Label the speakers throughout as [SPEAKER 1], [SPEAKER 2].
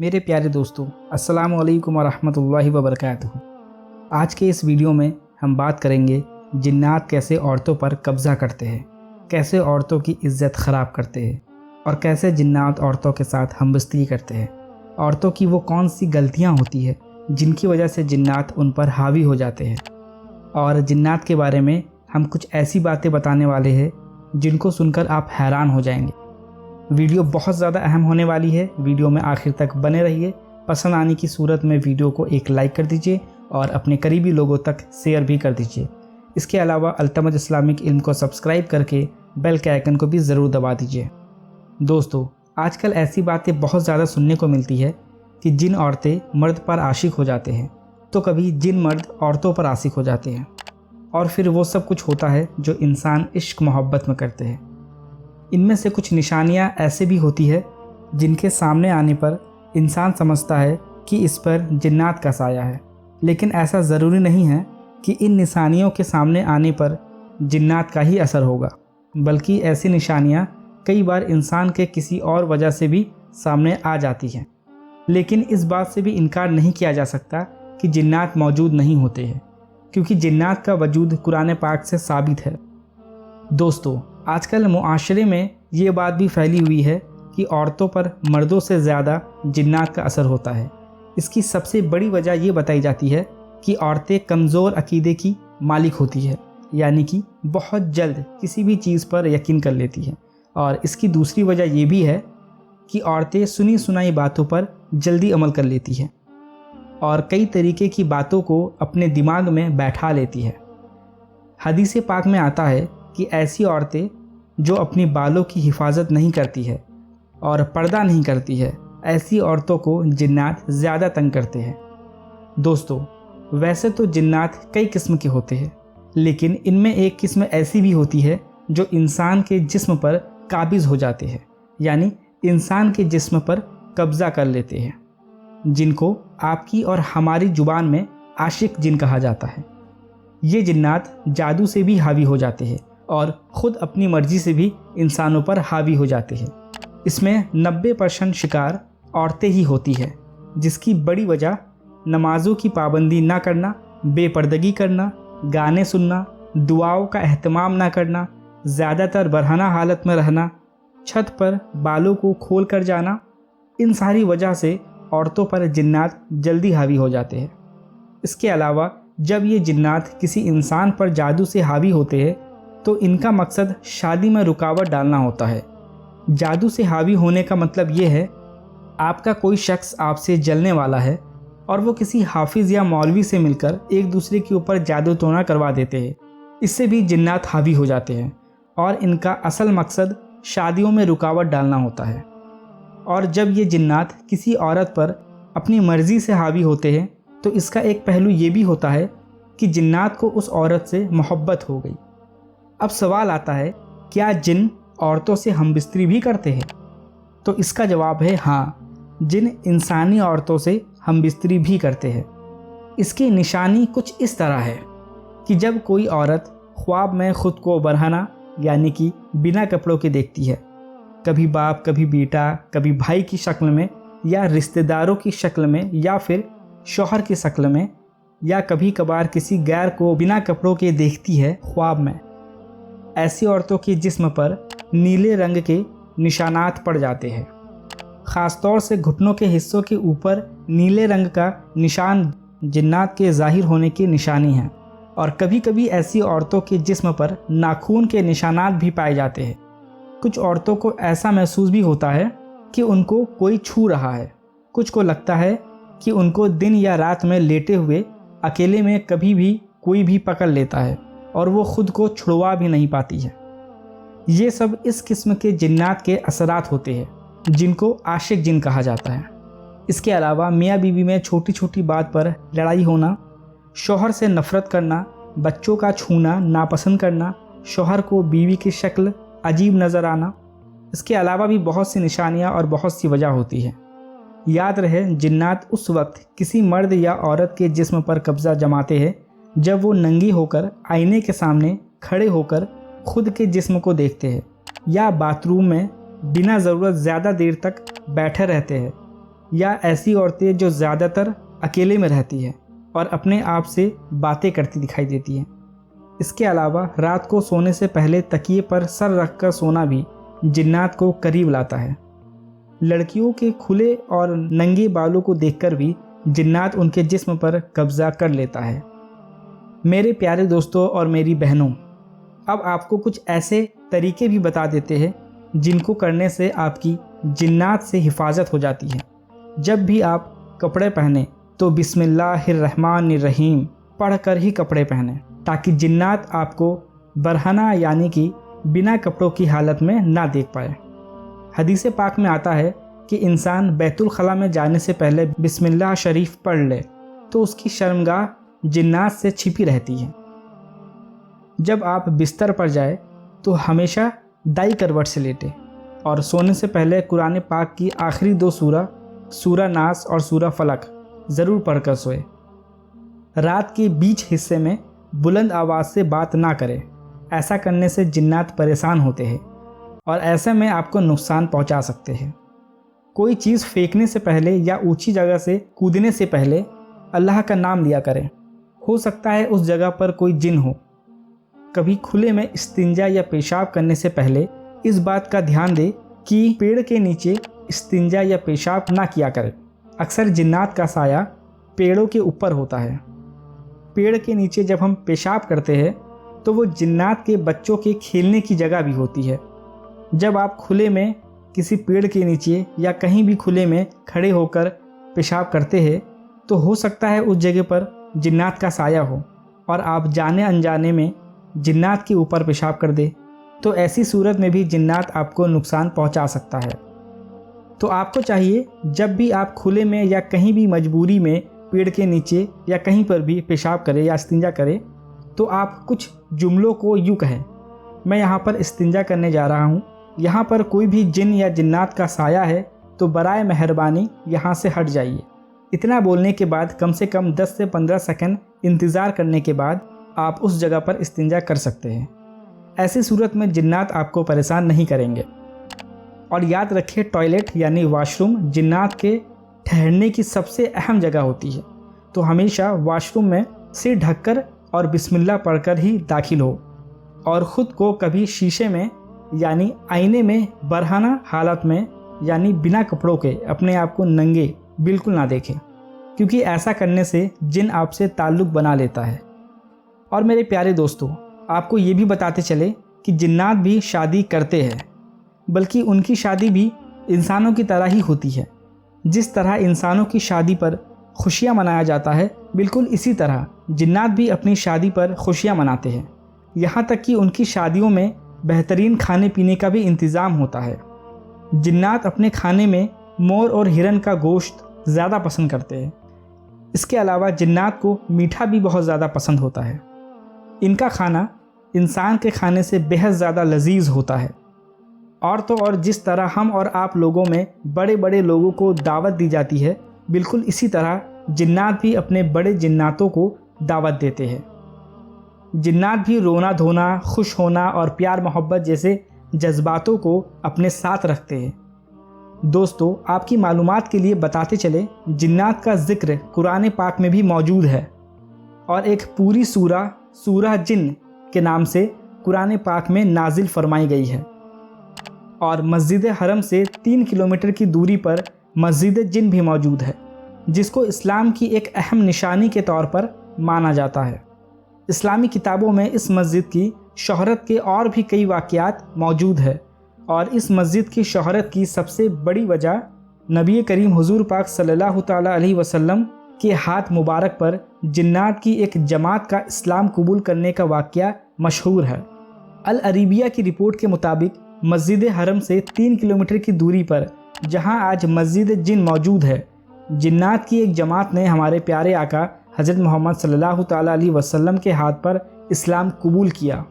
[SPEAKER 1] میرے پیارے دوستوں، السلام علیکم ورحمۃ اللہ وبرکاتہ۔ آج کے اس ویڈیو میں ہم بات کریں گے جنات کیسے عورتوں پر قبضہ کرتے ہیں، کیسے عورتوں کی عزت خراب کرتے ہیں اور کیسے جنات عورتوں کے ساتھ ہمبستگی کرتے ہیں۔ عورتوں کی وہ کون سی غلطیاں ہوتی ہے جن کی وجہ سے جنات ان پر حاوی ہو جاتے ہیں، اور جنات کے بارے میں ہم کچھ ایسی باتیں بتانے والے ہیں جن کو سن کر آپ حیران ہو جائیں گے۔ ویڈیو بہت زیادہ اہم ہونے والی ہے، ویڈیو میں آخر تک بنے رہیے۔ پسند آنے کی صورت میں ویڈیو کو ایک لائک کر دیجئے اور اپنے قریبی لوگوں تک شیئر بھی کر دیجئے۔ اس کے علاوہ التمج اسلامک علم کو سبسکرائب کر کے بیل کے آئیکن کو بھی ضرور دبا دیجئے۔ دوستو، آج کل ایسی باتیں بہت زیادہ سننے کو ملتی ہے کہ جن عورتیں مرد پر عاشق ہو جاتے ہیں، تو کبھی جن مرد عورتوں پر عاشق ہو جاتے ہیں، اور پھر وہ سب کچھ ہوتا ہے جو انسان عشق محبت میں کرتے ہیں۔ ان میں سے کچھ نشانیاں ایسے بھی ہوتی ہے جن کے سامنے آنے پر انسان سمجھتا ہے کہ اس پر جنات کا سایہ ہے، لیکن ایسا ضروری نہیں ہے کہ ان نشانیوں کے سامنے آنے پر جنات کا ہی اثر ہوگا، بلکہ ایسی نشانیاں کئی بار انسان کے کسی اور وجہ سے بھی سامنے آ جاتی ہیں۔ لیکن اس بات سے بھی انکار نہیں کیا جا سکتا کہ جنات موجود نہیں ہوتے ہیں، کیونکہ جنات کا وجود قرآن پاک سے ثابت ہے۔ دوستو، آج کل معاشرے میں یہ بات بھی پھیلی ہوئی ہے کہ عورتوں پر مردوں سے زیادہ جنات کا اثر ہوتا ہے۔ اس کی سب سے بڑی وجہ یہ بتائی جاتی ہے کہ عورتیں کمزور عقیدے کی مالک ہوتی ہے، یعنی کہ بہت جلد کسی بھی چیز پر یقین کر لیتی ہیں، اور اس کی دوسری وجہ یہ بھی ہے کہ عورتیں سنی سنائی باتوں پر جلدی عمل کر لیتی ہیں اور کئی طریقے کی باتوں کو اپنے دماغ میں بیٹھا لیتی ہے۔ حدیث پاک میں آتا ہے کہ ایسی عورتیں جو اپنی بالوں کی حفاظت نہیں کرتی ہے اور پردہ نہیں کرتی ہے، ایسی عورتوں کو جنات زیادہ تنگ کرتے ہیں۔ دوستو، ویسے تو جنات کئی قسم کے ہوتے ہیں، لیکن ان میں ایک قسم ایسی بھی ہوتی ہے جو انسان کے جسم پر قابض ہو جاتے ہیں، یعنی انسان کے جسم پر قبضہ کر لیتے ہیں، جن کو آپ کی اور ہماری زبان میں عاشق جن کہا جاتا ہے۔ یہ جنات جادو سے بھی حاوی ہو جاتے ہیں اور خود اپنی مرضی سے بھی انسانوں پر حاوی ہو جاتے ہیں۔ اس میں 90% شکار عورتیں ہی ہوتی ہیں، جس کی بڑی وجہ نمازوں کی پابندی نہ کرنا، بے پردگی کرنا، گانے سننا، دعاؤں کا اہتمام نہ کرنا، زیادہ تر برہنہ حالت میں رہنا، چھت پر بالوں کو کھول کر جانا، ان ساری وجہ سے عورتوں پر جنات جلدی حاوی ہو جاتے ہیں۔ اس کے علاوہ جب یہ جنات کسی انسان پر جادو سے حاوی ہوتے ہیں تو ان کا مقصد شادی میں رکاوٹ ڈالنا ہوتا ہے۔ جادو سے حاوی ہونے کا مطلب یہ ہے، آپ کا کوئی شخص آپ سے جلنے والا ہے اور وہ کسی حافظ یا مولوی سے مل کر ایک دوسرے کے اوپر جادو ٹونا کروا دیتے ہیں۔ اس سے بھی جنات حاوی ہو جاتے ہیں، اور ان کا اصل مقصد شادیوں میں رکاوٹ ڈالنا ہوتا ہے۔ اور جب یہ جنات کسی عورت پر اپنی مرضی سے حاوی ہوتے ہیں تو اس کا ایک پہلو یہ بھی ہوتا ہے کہ جنات کو اس عورت سے محبت ہو گئی۔ اب سوال آتا ہے، کیا جن عورتوں سے ہمبستری بھی کرتے ہیں؟ تو اس کا جواب ہے ہاں، جن انسانی عورتوں سے ہمبستری بھی کرتے ہیں۔ اس کی نشانی کچھ اس طرح ہے کہ جب کوئی عورت خواب میں خود کو برہنہ یعنی کہ بنا کپڑوں کے دیکھتی ہے، کبھی باپ، کبھی بیٹا، کبھی بھائی کی شکل میں، یا رشتہ داروں کی شکل میں، یا پھر شوہر کی شکل میں، یا کبھی کبھار کسی غیر کو بنا کپڑوں کے دیکھتی ہے خواب میں، ایسی عورتوں کے جسم پر نیلے رنگ کے نشانات پڑ جاتے ہیں۔ خاص طور سے گھٹنوں کے حصوں کے اوپر نیلے رنگ کا نشان جنات کے ظاہر ہونے کی نشانی ہے، اور کبھی کبھی ایسی عورتوں کے جسم پر ناخون کے نشانات بھی پائے جاتے ہیں۔ کچھ عورتوں کو ایسا محسوس بھی ہوتا ہے کہ ان کو کوئی چھو رہا ہے، کچھ کو لگتا ہے کہ ان کو دن یا رات میں لیٹے ہوئے اکیلے میں کبھی بھی کوئی بھی پکڑ لیتا ہے اور وہ خود کو چھڑوا بھی نہیں پاتی ہے۔ یہ سب اس قسم کے جنات کے اثرات ہوتے ہیں جن کو عاشق جن کہا جاتا ہے۔ اس کے علاوہ میاں بیوی میں چھوٹی چھوٹی بات پر لڑائی ہونا، شوہر سے نفرت کرنا، بچوں کا چھونا ناپسند کرنا، شوہر کو بیوی کی شکل عجیب نظر آنا، اس کے علاوہ بھی بہت سی نشانیاں اور بہت سی وجہ ہوتی ہے۔ یاد رہے، جنات اس وقت کسی مرد یا عورت کے جسم پر قبضہ جماتے ہیں جب وہ ننگی ہو کر آئینے کے سامنے کھڑے ہو کر خود کے جسم کو دیکھتے ہیں، یا باتھ روم میں بنا ضرورت زیادہ دیر تک بیٹھے رہتے ہیں، یا ایسی عورتیں جو زیادہ تر اکیلے میں رہتی ہیں اور اپنے آپ سے باتیں کرتی دکھائی دیتی ہیں۔ اس کے علاوہ رات کو سونے سے پہلے تکیے پر سر رکھ کر سونا بھی جنات کو قریب لاتا ہے۔ لڑکیوں کے کھلے اور ننگے بالوں کو دیکھ کر بھی جنات ان کے جسم پر قبضہ کر لیتا ہے۔ میرے پیارے دوستوں اور میری بہنوں، اب آپ کو کچھ ایسے طریقے بھی بتا دیتے ہیں جن کو کرنے سے آپ کی جنات سے حفاظت ہو جاتی ہے۔ جب بھی آپ کپڑے پہنیں تو بسم اللہ الرحمن الرحیم پڑھ کر ہی کپڑے پہنیں، تاکہ جنات آپ کو برہنہ یعنی کہ بنا کپڑوں کی حالت میں نہ دیکھ پائے۔ حدیث پاک میں آتا ہے کہ انسان بیت الخلاء میں جانے سے پہلے بسم اللہ شریف پڑھ لے تو اس کی شرمگاہ جنات سے چھپی رہتی ہے۔ جب آپ بستر پر جائیں تو ہمیشہ دائیں کروٹ سے لیٹیں اور سونے سے پہلے قرآن پاک کی آخری 2 سورہ، سورہ ناس اور سورہ فلق ضرور پڑھ کر سوئے۔ رات کے بیچ حصے میں بلند آواز سے بات نہ کریں، ایسا کرنے سے جنات پریشان ہوتے ہیں اور ایسے میں آپ کو نقصان پہنچا سکتے ہیں۔ کوئی چیز پھینکنے سے پہلے یا اونچی جگہ سے کودنے سے پہلے اللہ کا نام لیا کریں، ہو سکتا ہے اس جگہ پر کوئی جن ہو۔ کبھی کھلے میں استنجا یا پیشاب کرنے سے پہلے اس بات کا دھیان دیں کہ پیڑ کے نیچے استنجا یا پیشاب نہ کیا کریں۔ اکثر جنات کا سایہ پیڑوں کے اوپر ہوتا ہے۔ پیڑ کے نیچے جب ہم پیشاب کرتے ہیں تو وہ جنات کے بچوں کے کھیلنے کی جگہ بھی ہوتی ہے۔ جب آپ کھلے میں کسی پیڑ کے نیچے یا کہیں بھی کھلے میں کھڑے ہو کر پیشاب کرتے ہیں تو ہو سکتا ہے اس جگہ پر جنات کا سایہ ہو اور آپ جانے انجانے میں جنات کے اوپر پیشاب کر دیں، تو ایسی صورت میں بھی جنات آپ کو نقصان پہنچا سکتا ہے۔ تو آپ کو چاہیے جب بھی آپ کھلے میں یا کہیں بھی مجبوری میں پیڑ کے نیچے یا کہیں پر بھی پیشاب کریں یا استنجا کریں تو آپ کچھ جملوں کو یوں کہیں: میں یہاں پر استنجا کرنے جا رہا ہوں، یہاں پر کوئی بھی جن یا جنات کا سایہ ہے تو برائے مہربانی یہاں سے ہٹ جائیے۔ اتنا بولنے کے بعد کم سے کم 10 سے 15 سیکنڈ انتظار کرنے کے بعد آپ اس جگہ پر استنجا کر سکتے ہیں۔ ایسی صورت میں جنات آپ کو پریشان نہیں کریں گے۔ اور یاد رکھیں، ٹوائلٹ یعنی واش روم جنات کے ٹھہرنے کی سب سے اہم جگہ ہوتی ہے، تو ہمیشہ واش روم میں سر ڈھک کر اور بسم اللہ پڑھ کر ہی داخل ہو، اور خود کو کبھی شیشے میں یعنی آئینے میں برہنہ حالت میں یعنی بنا کپڑوں کے اپنے آپ کو ننگے بالکل نہ دیکھیں، کیونکہ ایسا کرنے سے جن آپ سے تعلق بنا لیتا ہے۔ اور میرے پیارے دوستو، آپ کو یہ بھی بتاتے چلے کہ جنات بھی شادی کرتے ہیں، بلکہ ان کی شادی بھی انسانوں کی طرح ہی ہوتی ہے۔ جس طرح انسانوں کی شادی پر خوشیاں منایا جاتا ہے، بالکل اسی طرح جنات بھی اپنی شادی پر خوشیاں مناتے ہیں۔ یہاں تک کہ ان کی شادیوں میں بہترین کھانے پینے کا بھی انتظام ہوتا ہے۔ جنات اپنے کھانے میں مور اور ہرن کا گوشت زیادہ پسند کرتے ہیں۔ اس کے علاوہ جنات کو میٹھا بھی بہت زیادہ پسند ہوتا ہے۔ ان کا کھانا انسان کے کھانے سے بہت زیادہ لذیذ ہوتا ہے۔ اور تو اور جس طرح ہم اور آپ لوگوں میں بڑے بڑے لوگوں کو دعوت دی جاتی ہے، بالکل اسی طرح جنات بھی اپنے بڑے جناتوں کو دعوت دیتے ہیں۔ جنات بھی رونا دھونا، خوش ہونا اور پیار محبت جیسے جذباتوں کو اپنے ساتھ رکھتے ہیں۔ دوستو، آپ کی معلومات کے لیے بتاتے چلے، جنات کا ذکر قرآن پاک میں بھی موجود ہے، اور ایک پوری سورہ جن کے نام سے قرآن پاک میں نازل فرمائی گئی ہے۔ اور مسجد حرم سے 3 کلومیٹر کی دوری پر مسجد جن بھی موجود ہے، جس کو اسلام کی ایک اہم نشانی کے طور پر مانا جاتا ہے۔ اسلامی کتابوں میں اس مسجد کی شہرت کے اور بھی کئی واقعات موجود ہے، اور اس مسجد کی شہرت کی سب سے بڑی وجہ نبی کریم حضور پاک صلی اللہ تعالیٰ علیہ وسلم کے ہاتھ مبارک پر جنات کی ایک جماعت کا اسلام قبول کرنے کا واقعہ مشہور ہے۔ العربیہ کی رپورٹ کے مطابق مسجد حرم سے 3 کلومیٹر کی دوری پر جہاں آج مسجد جن موجود ہے، جنات کی ایک جماعت نے ہمارے پیارے آقا حضرت محمد صلی اللہ تعالیٰ علیہ وسلم کے ہاتھ پر اسلام قبول کیا۔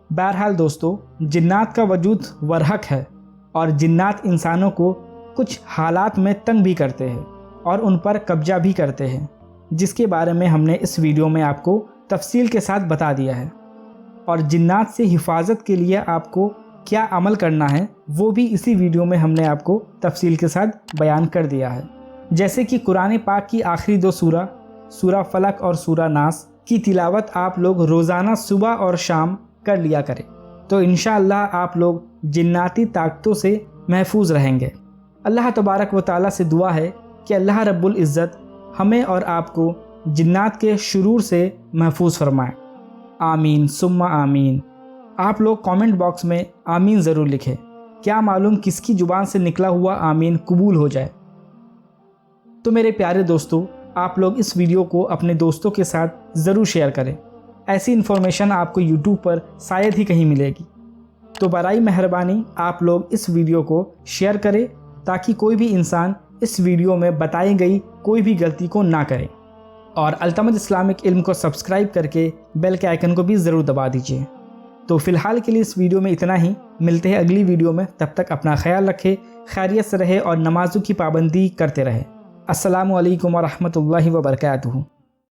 [SPEAKER 1] بہرحال دوستو، جنات کا وجود ورحق ہے، اور جنات انسانوں کو کچھ حالات میں تنگ بھی کرتے ہیں اور ان پر قبضہ بھی کرتے ہیں، جس کے بارے میں ہم نے اس ویڈیو میں آپ کو تفصیل کے ساتھ بتا دیا ہے۔ اور جنات سے حفاظت کے لیے آپ کو کیا عمل کرنا ہے وہ بھی اسی ویڈیو میں ہم نے آپ کو تفصیل کے ساتھ بیان کر دیا ہے۔ جیسے کہ قرآن پاک کی آخری 2 سورہ، سورہ فلق اور سورہ ناس کی تلاوت آپ لوگ روزانہ صبح اور شام کر لیا کریں، تو انشاءاللہ آپ لوگ جناتی طاقتوں سے محفوظ رہیں گے۔ اللہ تبارک و تعالیٰ سے دعا ہے کہ اللہ رب العزت ہمیں اور آپ کو جنات کے شرور سے محفوظ فرمائے۔ آمین ثم آمین۔ آپ لوگ کامنٹ باکس میں آمین ضرور لکھیں، کیا معلوم کس کی زبان سے نکلا ہوا آمین قبول ہو جائے۔ تو میرے پیارے دوستو، آپ لوگ اس ویڈیو کو اپنے دوستوں کے ساتھ ضرور شیئر کریں، ایسی انفارمیشن آپ کو یوٹیوب پر شاید ہی کہیں ملے گی۔ تو برائے مہربانی آپ لوگ اس ویڈیو کو شیئر کریں تاکہ کوئی بھی انسان اس ویڈیو میں بتائی گئی کوئی بھی غلطی کو نہ کرے، اور التمج اسلامک علم کو سبسکرائب کر کے بیل کے آئیکن کو بھی ضرور دبا دیجیے۔ تو فی الحال کے لیے اس ویڈیو میں اتنا ہی، ملتے ہیں اگلی ویڈیو میں، تب تک اپنا خیال رکھے، خیریت سے رہے اور نمازوں کی پابندی کرتے رہے۔ السلام علیکم ورحمۃ اللہ وبرکاتہ۔